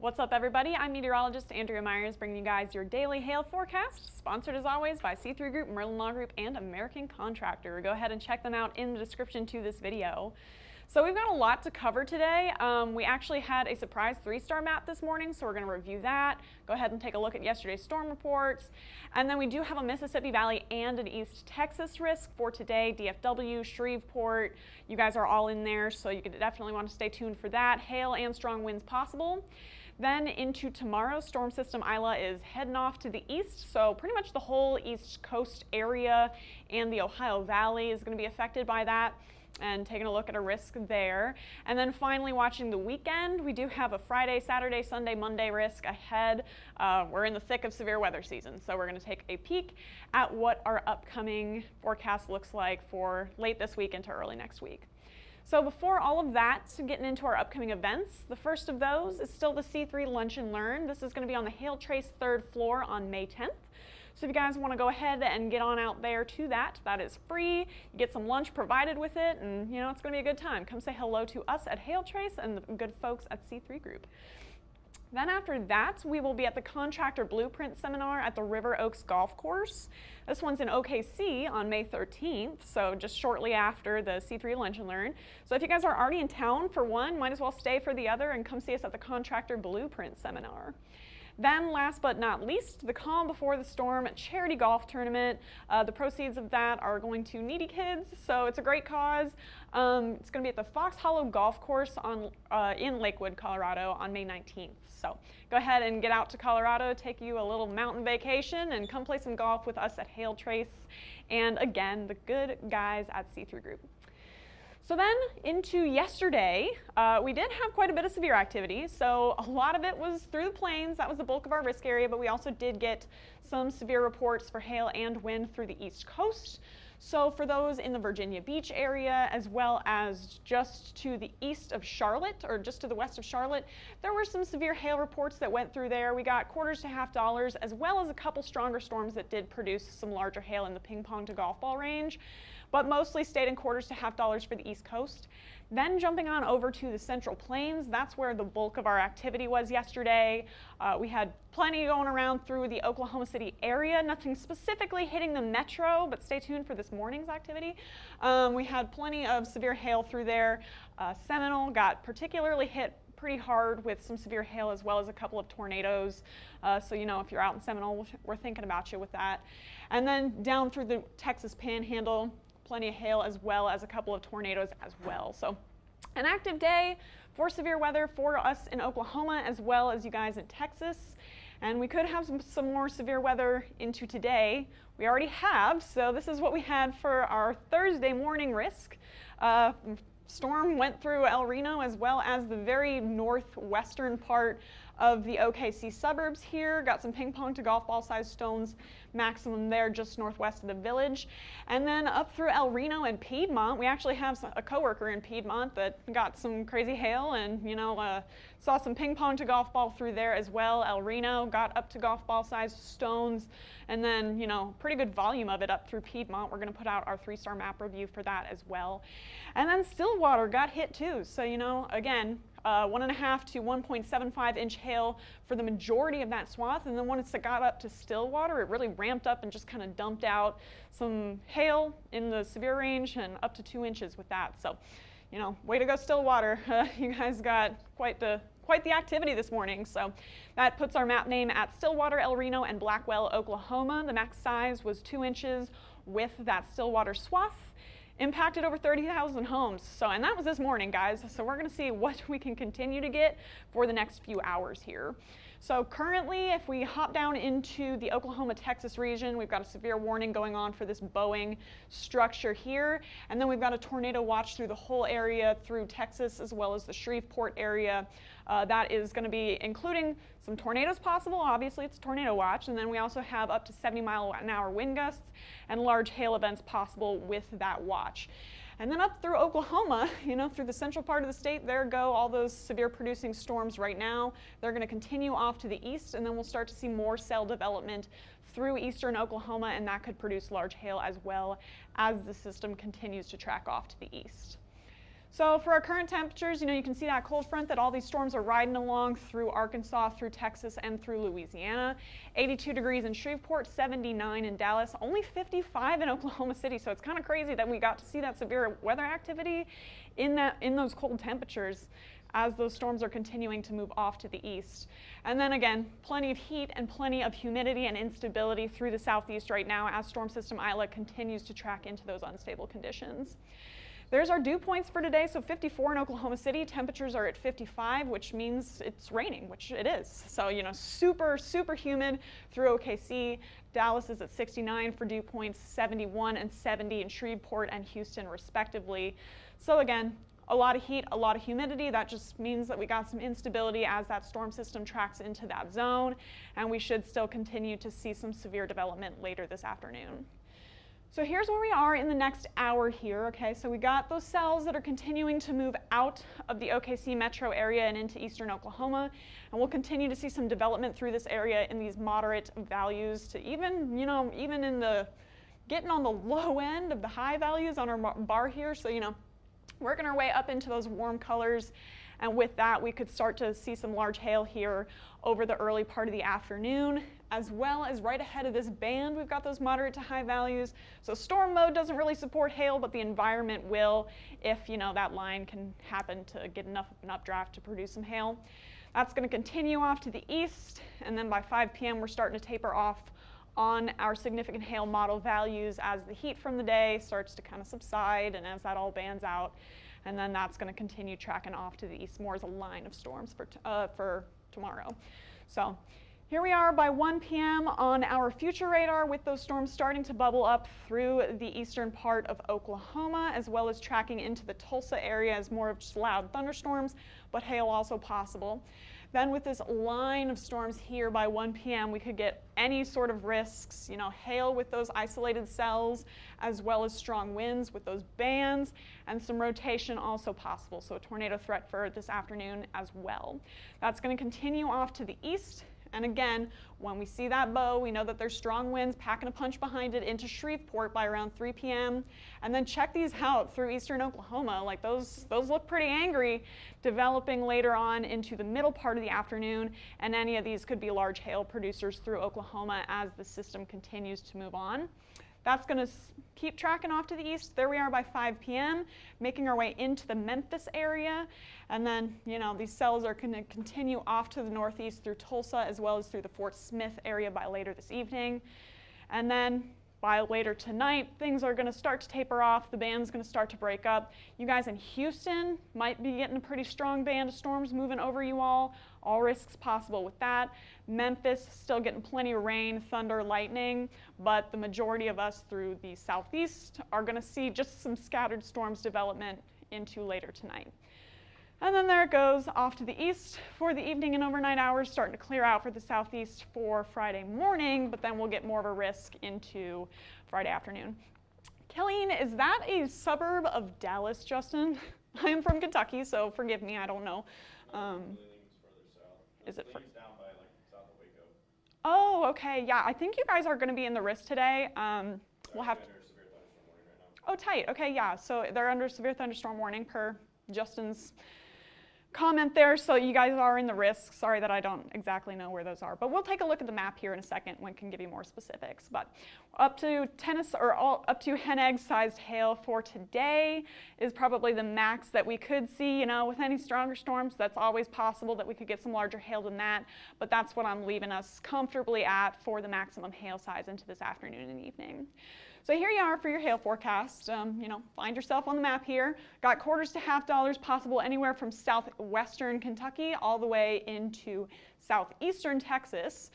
What's up, everybody? I'm meteorologist Andrea Myers, bringing you guys your daily hail forecast, sponsored as always by C3 Group, Merlin Law Group, and American Contractor. Go ahead and check them out in the description to this video. So we've got a lot to cover today. We actually had a surprise 3-star map this morning, so we're going to review that. Go ahead and take a look at yesterday's storm reports. And then we do have a Mississippi Valley and an East Texas risk for today, DFW, Shreveport. You guys are all in there, so you could definitely want to stay tuned for that. Hail and strong winds possible. Then into tomorrow, storm system Isla is heading off to the east, so pretty much the whole East Coast area and the Ohio Valley is going to be affected by that, and taking a look at a risk there. And then finally, watching the weekend, we do have a Friday, Saturday, Sunday, Monday risk ahead. We're in the thick of severe weather season, so we're going to take a peek at what our upcoming forecast looks like for late this week into early next week. So before all of that, getting into our upcoming events, the first of those is still the C3 Lunch and Learn. This is going to be on the Hail Trace 3rd floor on May 10th. So if you guys want to go ahead and get on out there to that, that is free. You get some lunch provided with it, and you know, it's going to be a good time. Come say hello to us at Hail Trace and the good folks at C3 Group. Then after that, we will be at the Contractor Blueprint Seminar at the River Oaks Golf Course. This one's in OKC on May 13th, so just shortly after the C3 Lunch and Learn. So if you guys are already in town for one, might as well stay for the other and come see us at the Contractor Blueprint Seminar. Then last but not least, the Calm Before the Storm charity golf tournament. The proceeds of that are going to needy kids, so it's a great cause. It's going to be at the Fox Hollow Golf Course in Lakewood, Colorado on May 19th. So go ahead and get out to Colorado, take you a little mountain vacation, and come play some golf with us at Hail Trace. And again, the good guys at C3 Group. So then into yesterday, we did have quite a bit of severe activity. So a lot of it was through the plains. That was the bulk of our risk area, but we also did get some severe reports for hail and wind through the East Coast. So for those in the Virginia Beach area, as well as just to the east of Charlotte, or just to the west of Charlotte, there were some severe hail reports that went through there. We got quarters to $50, as well as a couple stronger storms that did produce some larger hail in the ping pong to golf ball range, but mostly stayed in quarters to $50 for the East Coast. Then jumping on over to the Central Plains, that's where the bulk of our activity was yesterday. We had plenty going around through the Oklahoma City area, nothing specifically hitting the metro, but stay tuned for this morning's activity. We had plenty of severe hail through there. Seminole got particularly hit pretty hard with some severe hail, as well as a couple of tornadoes. So you know, if you're out in Seminole, we're thinking about you with that. And then down through the Texas Panhandle, plenty of hail, as well as a couple of tornadoes as well. So an active day for severe weather for us in Oklahoma, as well as you guys in Texas. And we could have some more severe weather into today. We already have, so this is what we had for our Thursday morning risk. Storm went through El Reno, as well as the very northwestern part of the OKC suburbs here. Got some ping pong to golf ball sized stones, maximum there just northwest of the village. And then up through El Reno and Piedmont, we actually have a coworker in Piedmont that got some crazy hail, and you know, saw some ping pong to golf ball through there as well. El Reno got up to golf ball sized stones, and then you know, pretty good volume of it up through Piedmont. We're going to put out our 3-star map review for that as well. And then Stillwater got hit too, so you know, again, 1.5 to 1.75 inch hail for the majority of that swath, and then once it got up to Stillwater, it really ramped up and just kind of dumped out some hail in the severe range, and up to 2 inches with that. So, you know, way to go Stillwater. You guys got quite the activity this morning. So that puts our map name at Stillwater, El Reno, and Blackwell, Oklahoma. The max size was 2 inches with that Stillwater swath. Impacted over 30,000 homes. So, and that was this morning, guys. So we're going to see what we can continue to get for the next few hours here. So currently, if we hop down into the Oklahoma-Texas region, we've got a severe warning going on for this Boeing structure here. And then we've got a tornado watch through the whole area through Texas, as well as the Shreveport area. That is going to be including some tornadoes possible. Obviously, it's a tornado watch. And then we also have up to 70-mile-an-hour wind gusts and large hail events possible with that watch. And then up through Oklahoma, you know, through the central part of the state, there go all those severe producing storms right now. They're going to continue off to the east, and then we'll start to see more cell development through eastern Oklahoma, and that could produce large hail as well as the system continues to track off to the east. So for our current temperatures, you can see that cold front that all these storms are riding along through Arkansas, through Texas, and through Louisiana. 82 degrees in Shreveport, 79 in Dallas, only 55 in Oklahoma City. So it's kind of crazy that we got to see that severe weather activity in those cold temperatures as those storms are continuing to move off to the east. And then again, plenty of heat and plenty of humidity and instability through the southeast right now as storm system Isla continues to track into those unstable conditions. There's our dew points for today. So 54 in Oklahoma City, temperatures are at 55, which means it's raining, which it is. So, super, super humid through OKC. Dallas is at 69 for dew points, 71 and 70 in Shreveport and Houston respectively. So again, a lot of heat, a lot of humidity. That just means that we got some instability as that storm system tracks into that zone, and we should still continue to see some severe development later this afternoon. So here's where we are in the next hour here, okay? So we got those cells that are continuing to move out of the OKC metro area and into eastern Oklahoma, and we'll continue to see some development through this area in these moderate values to even, even in the, getting on the low end of the high values on our bar here. So, working our way up into those warm colors, and with that we could start to see some large hail here over the early part of the afternoon, as well as right ahead of this band we've got those moderate to high values. So storm mode doesn't really support hail, but the environment will if that line can happen to get enough of an updraft to produce some hail. That's going to continue off to the east, and then by 5 p.m. we're starting to taper off on our significant hail model values as the heat from the day starts to kind of subside and as that all bands out. And then that's going to continue tracking off to the east more as a line of storms for tomorrow. So here we are by 1 p.m. on our future radar with those storms starting to bubble up through the eastern part of Oklahoma, as well as tracking into the Tulsa area as more of just loud thunderstorms, but hail also possible. Then with this line of storms here by 1 p.m., we could get any sort of risks, hail with those isolated cells, as well as strong winds with those bands, and some rotation also possible. So a tornado threat for this afternoon as well. That's going to continue off to the east. And again, when we see that bow, we know that there's strong winds packing a punch behind it into Shreveport by around 3 p.m. And then check these out through eastern Oklahoma. Like those look pretty angry, developing later on into the middle part of the afternoon. And any of these could be large hail producers through Oklahoma as the system continues to move on. That's going to keep tracking off to the east. There we are by 5 p.m., making our way into the Memphis area. And then, these cells are going to continue off to the northeast through Tulsa, as well as through the Fort Smith area by later this evening. And then by later tonight, things are going to start to taper off. The band's going to start to break up. You guys in Houston might be getting a pretty strong band of storms moving over you all. All risks possible with that. Memphis still getting plenty of rain, thunder, lightning, but the majority of us through the southeast are going to see just some scattered storms development into later tonight. And then there it goes off to the east for the evening and overnight hours, starting to clear out for the southeast for Friday morning, but then we'll get more of a risk into Friday afternoon. Killeen, is that a suburb of Dallas, Justin? I am from Kentucky, so forgive me, I don't know. Is it further down by south of Waco? Oh, okay, yeah. I think you guys are going to be in the risk today. We'll have. Under severe thunderstorm warning right now. Oh, tight. Okay, yeah. So they're under severe thunderstorm warning per Justin's comment there. So you guys are in the risk. Sorry that I don't exactly know where those are, but we'll take a look at the map here in a second when we can give you more specifics. But up to up to hen egg sized hail for today is probably the max that we could see. With any stronger storms, that's always possible that we could get some larger hail than that, but that's what I'm leaving us comfortably at for the maximum hail size into this afternoon and evening. So here you are for your hail forecast. Find yourself on the map here. Got quarters to $50 possible anywhere from southwestern Kentucky all the way into southeastern Texas.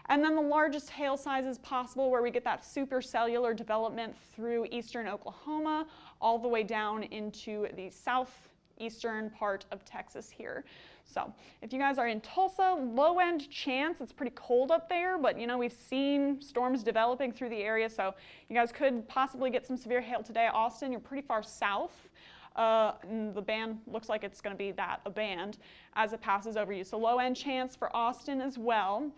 And then the largest hail sizes possible where we get that supercellular development through eastern Oklahoma all the way down into the southeastern part of Texas here. So if you guys are in Tulsa, low end chance, it's pretty cold up there, but we've seen storms developing through the area, so you guys could possibly get some severe hail today. Austin, you're pretty far south. The band looks like it's going to be a band as it passes over you. So low end chance for Austin as well.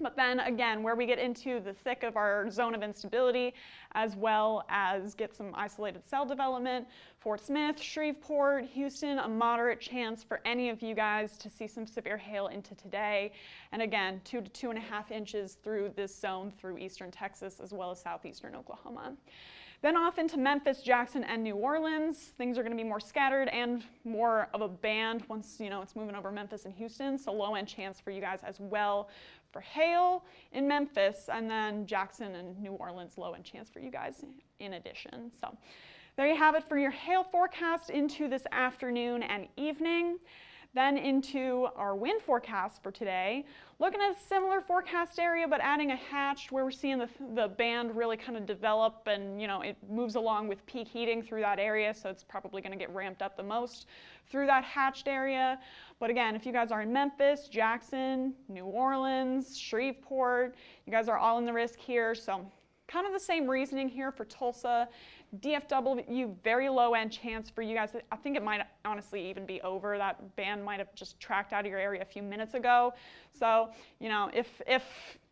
But then again, where we get into the thick of our zone of instability, as well as get some isolated cell development, Fort Smith, Shreveport, Houston, a moderate chance for any of you guys to see some severe hail into today. And again, 2 to 2.5 inches through this zone through eastern Texas, as well as southeastern Oklahoma. Then off into Memphis, Jackson, and New Orleans. Things are going to be more scattered and more of a band once, it's moving over Memphis and Houston. So low end chance for you guys as well for hail in Memphis, and then Jackson and New Orleans, low end chance for you guys in addition. So there you have it for your hail forecast into this afternoon and evening. Then into our wind forecast for today, looking at a similar forecast area, but adding a hatch where we're seeing the band really kind of develop, and it moves along with peak heating through that area, so it's probably going to get ramped up the most through that hatched area. But again, if you guys are in Memphis, Jackson, New Orleans, Shreveport, you guys are all in the risk here, so kind of the same reasoning here for Tulsa. DFW, very low end chance for you guys. I think it might honestly even be over. That band might have just tracked out of your area a few minutes ago. So, if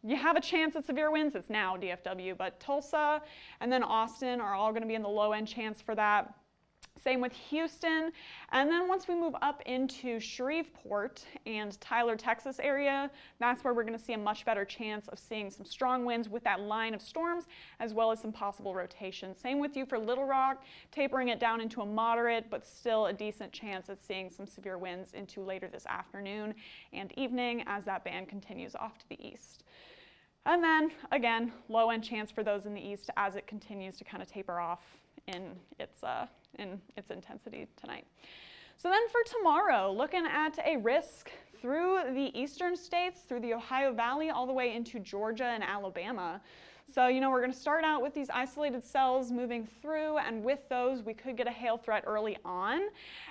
you have a chance at severe winds, it's now DFW. But Tulsa and then Austin are all going to be in the low end chance for that. Same with Houston. And then once we move up into Shreveport and Tyler, Texas area, that's where we're going to see a much better chance of seeing some strong winds with that line of storms, as well as some possible rotation. Same with you for Little Rock, tapering it down into a moderate, but still a decent chance at seeing some severe winds into later this afternoon and evening as that band continues off to the east. And then, again, low end chance for those in the east as it continues to kind of taper off in its intensity tonight. So then for tomorrow, looking at a risk through the eastern states, through the Ohio Valley, all the way into Georgia and Alabama. So, we're going to start out with these isolated cells moving through, and with those, we could get a hail threat early on.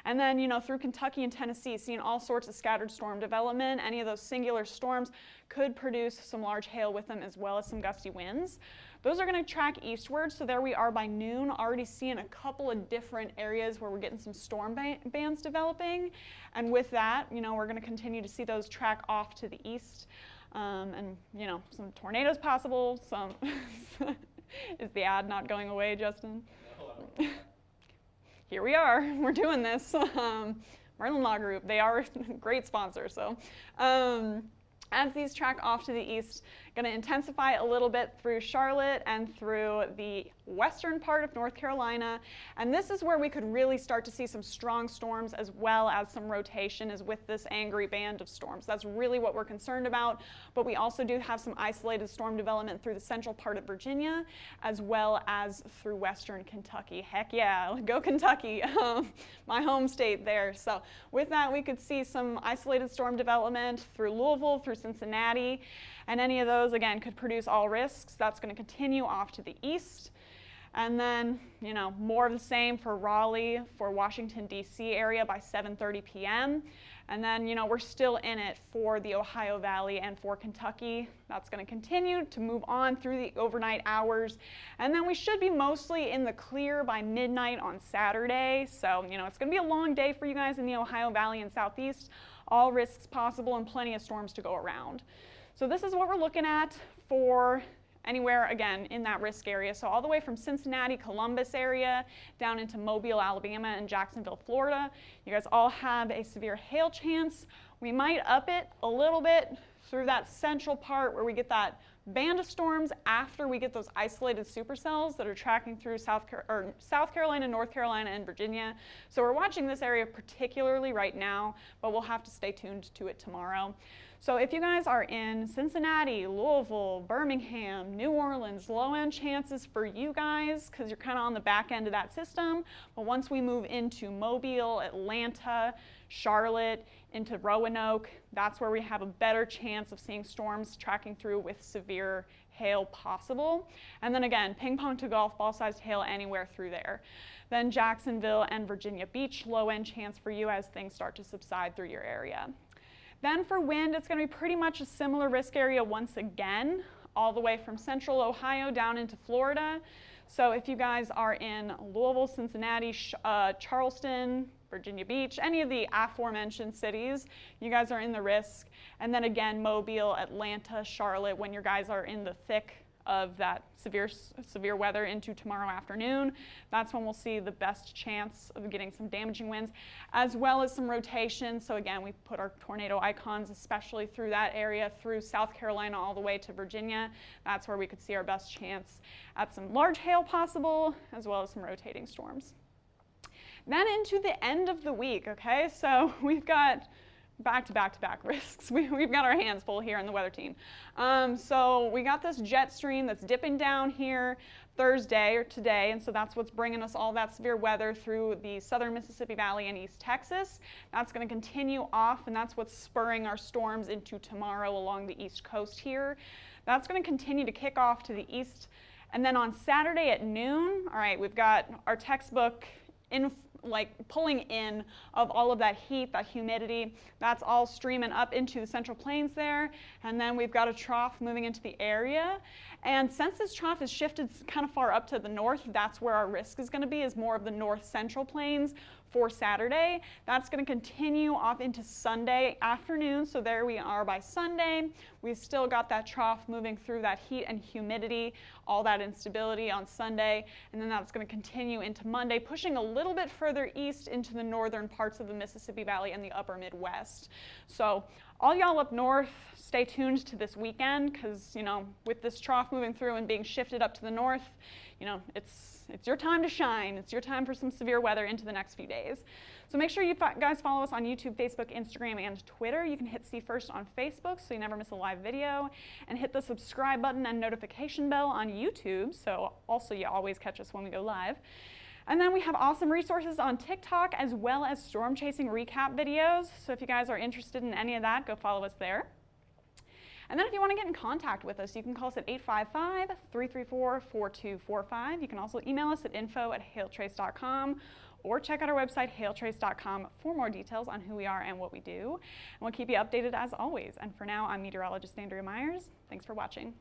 And then, through Kentucky and Tennessee, seeing all sorts of scattered storm development. Any of those singular storms could produce some large hail with them, as well as some gusty winds. Those are going to track eastward, so there we are by noon, already seeing a couple of different areas where we're getting some storm bands developing. And with that, we're going to continue to see those track off to the east. And some tornadoes possible, some, is the ad not going away, Justin? No. Here we are, we're doing this. MERLIN Law Group, they are a great sponsor, so. As these track off to the east, going to intensify a little bit through Charlotte and through the western part of North Carolina. And this is where we could really start to see some strong storms, as well as some rotation, is with this angry band of storms. That's really what we're concerned about. But we also do have some isolated storm development through the central part of Virginia, as well as through western Kentucky. Heck yeah, go Kentucky, my home state there. So with that, we could see some isolated storm development through Louisville, through Cincinnati, and any of those, again, could produce all risks. That's going to continue off to the east. And then, more of the same for Raleigh, for Washington, D.C. area by 7:30 p.m. And then, we're still in it for the Ohio Valley and for Kentucky. That's going to continue to move on through the overnight hours. And then we should be mostly in the clear by midnight on Saturday. So, it's going to be a long day for you guys in the Ohio Valley and Southeast. All risks possible and plenty of storms to go around. So this is what we're looking at for anywhere, again, in that risk area. So all the way from Cincinnati, Columbus area, down into Mobile, Alabama, and Jacksonville, Florida. You guys all have a severe hail chance. We might up it a little bit through that central part where we get that band of storms after we get those isolated supercells that are tracking through South Carolina, North Carolina, and Virginia. So we're watching this area particularly right now, but we'll have to stay tuned to it tomorrow. So if you guys are in Cincinnati, Louisville, Birmingham, New Orleans, low-end chances for you guys because you're kind of on the back end of that system. But once we move into Mobile, Atlanta, Charlotte, into Roanoke, that's where we have a better chance of seeing storms tracking through with severe hail possible. And then again, ping pong to golf ball-sized hail anywhere through there. Then Jacksonville and Virginia Beach, low-end chance for you as things start to subside through your area. Then for wind, it's going to be pretty much a similar risk area once again, all the way from central Ohio down into Florida. So if you guys are in Louisville, Cincinnati, Charleston, Virginia Beach, any of the aforementioned cities, you guys are in the risk. And then again, Mobile, Atlanta, Charlotte, when your guys are in the thick of that severe weather into tomorrow afternoon, that's when we'll see the best chance of getting some damaging winds, as well as some rotation. So again, we put our tornado icons, especially through that area, through South Carolina all the way to Virginia. That's where we could see our best chance at some large hail possible, as well as some rotating storms. Then into the end of the week, okay? So we've got back-to-back-to-back risks. We've got our hands full here in the weather team. So we got this jet stream that's dipping down here Thursday or today, and so that's what's bringing us all that severe weather through the southern Mississippi Valley and East Texas. That's going to continue off, and that's what's spurring our storms into tomorrow along the East Coast here. That's going to continue to kick off to the east, and then on Saturday at noon, all right, we've got our textbook pulling in of all of that heat, that humidity. That's all streaming up into the Central Plains there. And then we've got a trough moving into the area. And since this trough is shifted kind of far up to the north, that's where our risk is going to be, is more of the north central plains for Saturday. That's going to continue off into Sunday afternoon. So there we are by Sunday. We've still got that trough moving through that heat and humidity, all that instability on Sunday. And then that's going to continue into Monday, pushing a little bit further east into the northern parts of the Mississippi Valley and the upper Midwest. So all y'all up north, stay tuned to this weekend, because, you know, with this trough moving through and being shifted up to the north, you know, it's your time to shine. It's your time for some severe weather into the next few days. So make sure you guys follow us on YouTube, Facebook, Instagram, and Twitter. You can hit See First on Facebook so you never miss a live video, and hit the subscribe button and notification bell on YouTube so also you always catch us when we go live. And then we have awesome resources on TikTok, as well as storm chasing recap videos. So if you guys are interested in any of that, go follow us there. And then if you want to get in contact with us, you can call us at 855-334-4245. You can also email us at info@hailtrace.com, or check out our website, hailtrace.com, for more details on who we are and what we do. And we'll keep you updated as always. And for now, I'm meteorologist Andrea Myers. Thanks for watching.